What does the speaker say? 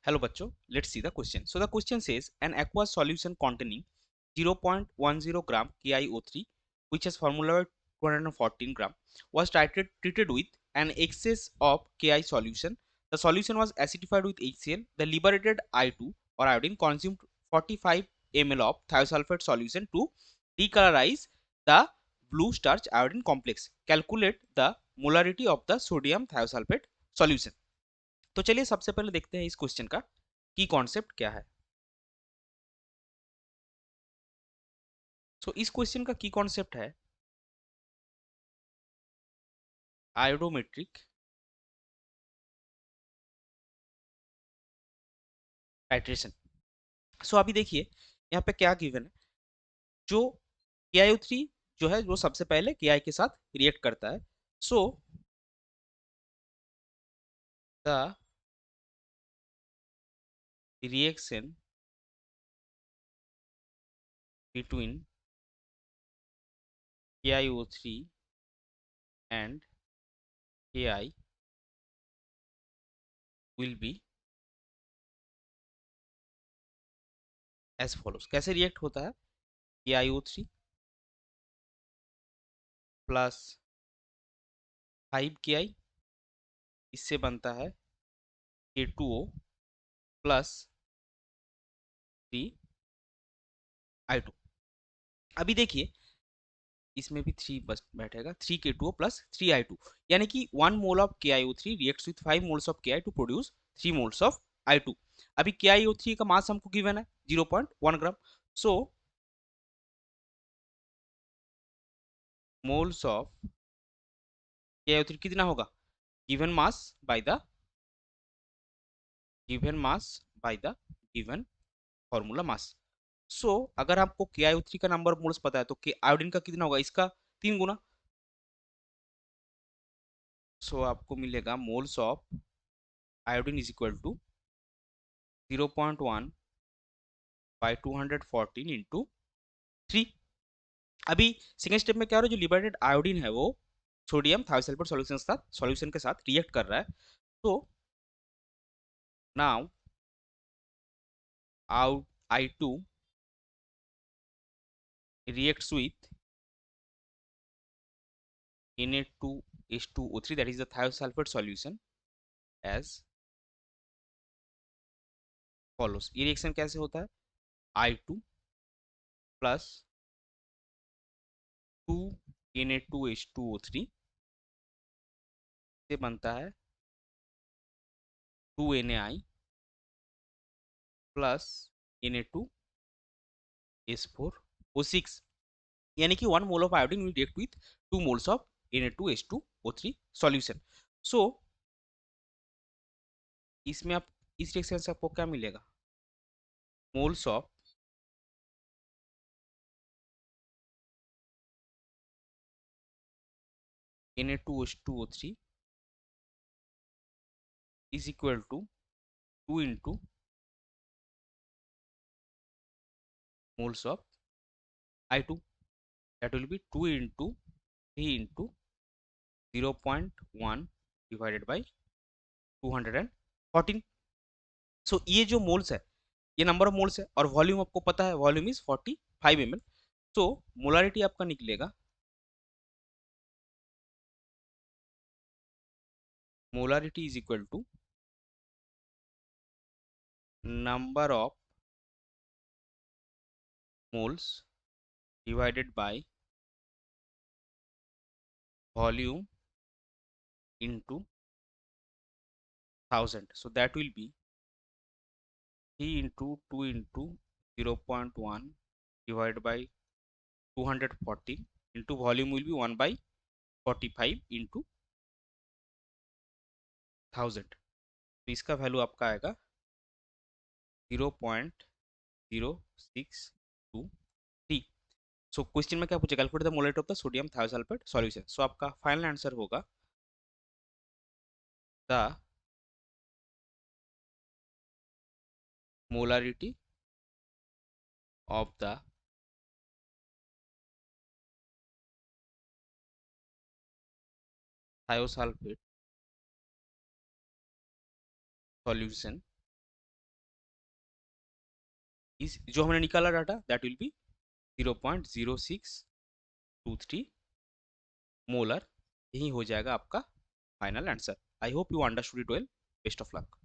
Hello बच्चों, let's see the question. So the question says an aqueous solution containing 0.10 gram KiO3, which has formula 214 gram, was treated with an excess of Ki solution. The solution was acidified with HCl. The liberated I2 or iodine consumed 45 ml of thiosulfate solution to decolorize the blue starch iodine complex. Calculate the molarity of the sodium thiosulfate solution. तो चलिए सबसे पहले देखते हैं इस question का की concept क्या है। इस क्वेश्चन का की कॉन्सेप्ट है आयोडोमेट्रिक टाइट्रेशन। अभी देखिए यहाँ पे क्या गिवन है। जो KiO3 जो है वो सबसे पहले Ki के साथ रिएक्ट करता है। So the reaction between KiO3 and Ki will be as follows. कैसे रिएक्ट होता है? KiO3 प्लस 5Ki, इससे बनता है K2O प्लस 3I2। अभी देखिए इसमें भी 3 बस बैठेगा, 3K2O प्लस 3I2, यानी कि 1 mole of KiO3 reacts with 5 moles of Ki to produce 3 moles of I2। अभी KiO3 का मास हमको गिवन है 0.1 ग्राम। सो मोल्स ऑफ KiO3 कितना होगा? Given mass by the given formula mass. अगर आपको KiO3 का नंबर मोल्स पता है तो आयोडीन का कितना होगा? इसका 3 गुना। आपको मिलेगा moles of iodine is equal to 0.1 by 214 into 3। अभी सेकेंड स्टेप में क्या हो रहा है? जो लिबरेटेड आयोडीन है वो सोडियम थायोसल्फेट सॉल्यूशन के साथ रिएक्ट कर रहा है। तो now I2 reacts with Na2H2O3, that is the thiosulfate solution, as follows। ये रिएक्शन कैसे होता है? I2 प्लस 2Na2H2O3 से बनता है 2Na प्लस Na2H4O6, यानी कि 1 mole of iodine will react with 2 moles of Na2H2O3 solution. So इसमें आप इस रिएक्शन से आपको क्या मिलेगा? Moles of Na2H2O3 is equal to 2 into moles of I2, that will be 2 into 3 into 0.1 divided by 214। ये जो मोल्स है ये नंबर ऑफ मोल्स है और वॉल्यूम आपको पता है, वॉल्यूम इज 45 ml। मोलारिटी आपका निकलेगा molarity is equal to number of moles divided by volume into 1000। that will be 3 into 2 into 0.1 divided by 214 into volume will be 1 by 45 into 1000। तो इसका value आपका आएगा 0.0623। क्वेश्चन में क्या पूछे? Calculate the molarity of the sodium thiosulphate solution. आपका final answer होगा the molarity of the thiosulphate solution is जो हमने निकाला data that will be 0.0623 molar. यही हो जाएगा आपका final answer. I hope you understood it well. Best of luck.